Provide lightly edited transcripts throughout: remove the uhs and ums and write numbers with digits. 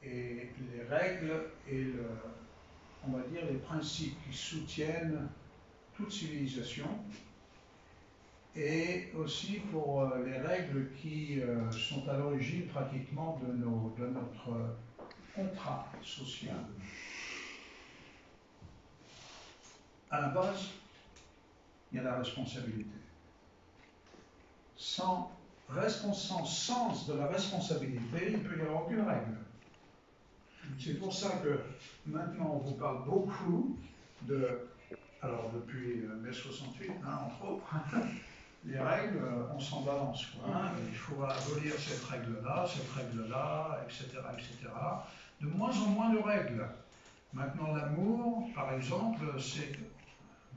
et les règles et on va dire les principes qui soutiennent toute civilisation, et aussi pour les règles qui sont à l'origine pratiquement de notre contrat social. À la base, il y a la responsabilité. Sans sens de la responsabilité, il ne peut y avoir aucune règle. C'est pour ça que maintenant on vous parle beaucoup alors depuis mai 68, entre autres, les règles, on s'en balance, quoi. Il faut abolir cette règle-là, etc., etc. De moins en moins de règles. Maintenant, l'amour, par exemple, c'est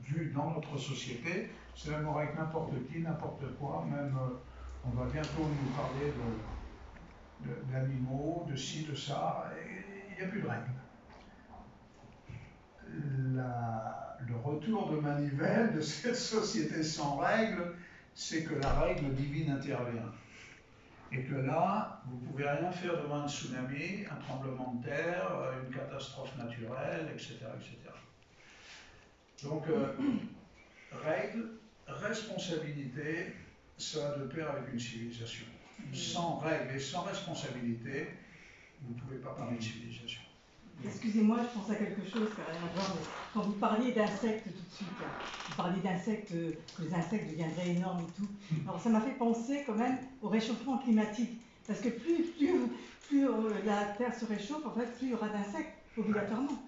vu dans notre société, c'est l'amour avec n'importe qui, n'importe quoi, même on va bientôt nous parler d'animaux, de ci, de ça, et il n'y a plus de règles. Le retour de manivelle de cette société sans règles, c'est que la règle divine intervient. Et que là, vous ne pouvez rien faire devant un tsunami, un tremblement de terre, une catastrophe naturelle, etc. etc. Donc, règles, responsabilité, ça va de pair avec une civilisation. Sans règles et sans responsabilité, vous ne pouvez pas parler de civilisation. Excusez-moi, je pense à quelque chose qui n'a rien à voir, mais quand vous parliez d'insectes tout de suite, vous parliez d'insectes, que les insectes deviendraient énormes et tout. Alors ça m'a fait penser quand même au réchauffement climatique. Parce que plus la Terre se réchauffe, en fait, plus il y aura d'insectes, obligatoirement.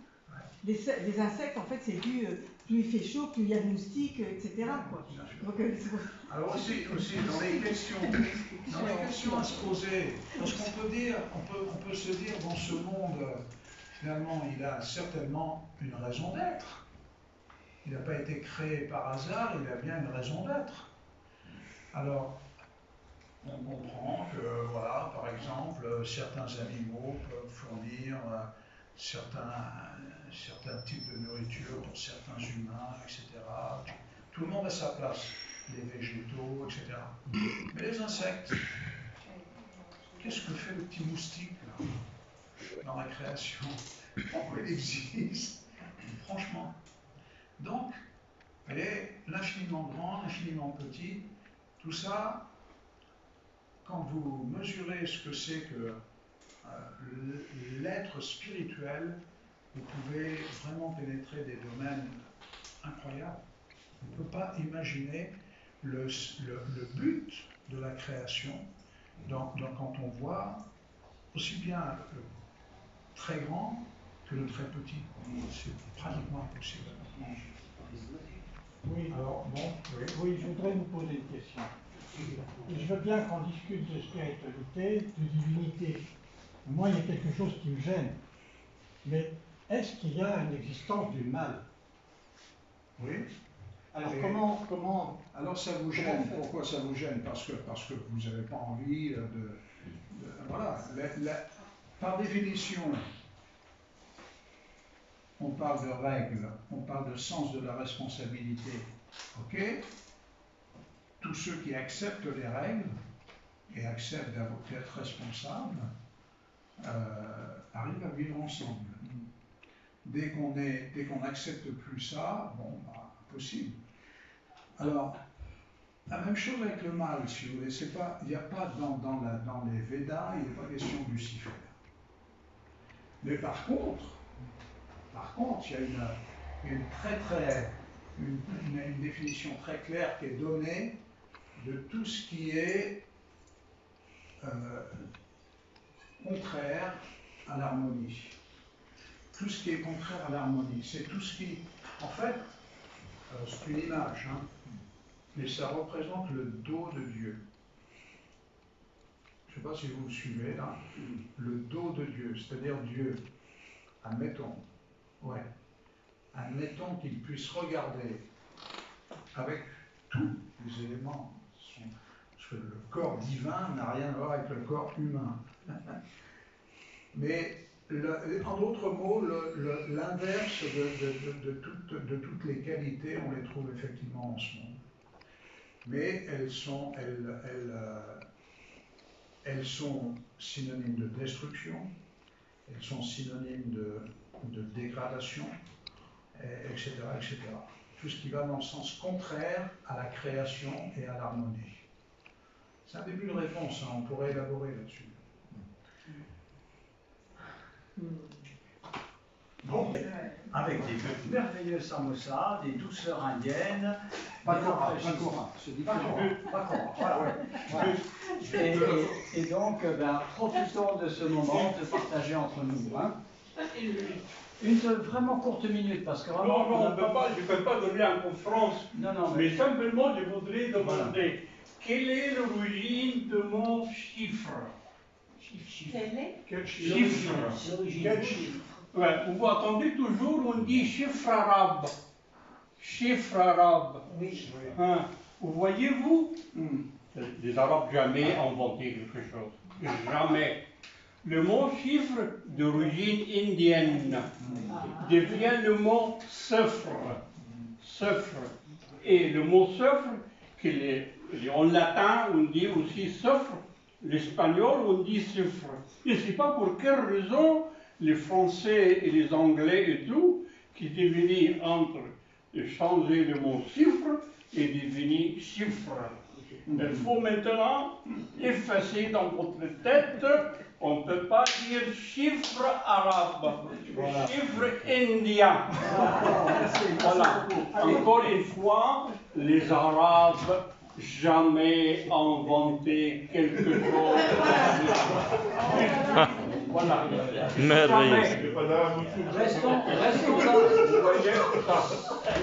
Les insectes, en fait, c'est dû, plus il fait chaud, plus il y a de moustiques, etc. Quoi. Donc, alors aussi, dans les questions à se poser, parce qu'on peut dire, on peut se dire dans ce monde, finalement, il a certainement une raison d'être. Il n'a pas été créé par hasard, il a bien une raison d'être. Alors, on comprend que, voilà, par exemple, certains animaux peuvent fournir certains types de nourriture pour certains humains, etc. Tout le monde a sa place, les végétaux, etc. Mais les insectes, qu'est-ce que fait le petit moustique là, dans la création? Pourquoi il existe? Franchement. Donc, vous voyez, l'infiniment grand, l'infiniment petit, tout ça, quand vous mesurez ce que c'est que l'être spirituel, vous pouvez vraiment pénétrer des domaines incroyables. On ne peut pas imaginer le but de la création. Donc, quand on voit aussi bien le très grand que le très petit, c'est pratiquement impossible. Oui, alors bon, oui, je voudrais vous poser une question. Je veux bien qu'on discute de spiritualité, de divinité. Moi, il y a quelque chose qui me gêne. Mais est-ce qu'il y a une existence du mal? Oui. Alors comment Alors ça vous gêne. Pourquoi ça vous gêne? Parce que vous n'avez pas envie voilà. Par définition, on parle de règles, on parle de sens de la responsabilité. Ok? Tous ceux qui acceptent les règles et acceptent d'être responsables arrivent à vivre ensemble. Dès qu'on n'accepte plus ça, bon, bah, impossible. Alors, la même chose avec le mal, si vous voulez. Il n'y a pas dans les Védas, il n'est pas question de Lucifer. Mais par contre, il y a une définition très claire qui est donnée de tout ce qui est contraire à l'harmonie. Tout ce qui est contraire à l'harmonie, c'est tout ce qui... En fait, c'est une image, hein, mais ça représente le dos de Dieu. Je ne sais pas si vous me suivez là. Le dos de Dieu, c'est-à-dire Dieu, admettons qu'il puisse regarder avec tous les éléments. Parce que le corps divin n'a rien à voir avec le corps humain. Mais en d'autres mots, l'inverse de toutes les qualités, on les trouve effectivement en ce monde. Mais elles sont synonymes de destruction, elles sont synonymes de dégradation, etc., etc. Tout ce qui va dans le sens contraire à la création et à l'harmonie. C'est un début de réponse, hein, on pourrait élaborer là-dessus. Bon, avec des merveilleux samosas, des douceurs indiennes, Pas Cora, c'est différent. Voilà. Et donc, profitons de ce moment de partager entre nous. Hein. Une vraiment courte minute, parce que vraiment... Non, je ne peux pas donner en conférence, non, mais simplement je voudrais demander quelle est l'origine de mon chiffre. Quel Chiffre. Quel chiffre? Ouais, vous attendez toujours, on dit chiffre arabe. Chiffre arabe. Oui. Hein, vous voyez-vous, les Arabes jamais inventé quelque chose. Jamais. Le mot chiffre d'origine indienne devient le mot sifr. Et le mot sifr, en latin on dit aussi sifr, l'espagnol on dit chiffre. Je ne sais pas pour quelle raison les Français et les Anglais et tout, qui devenaient entre changer le mot chiffre et devenir chiffre. Il faut maintenant effacer dans votre tête, on ne peut pas dire chiffre arabe, chiffre indien. Voilà. Encore une fois, les Arabes jamais inventé quelque chose. Voilà. Merveilleux.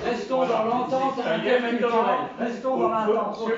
Restons dans l'entente interculturelle. Restons dans l'entente.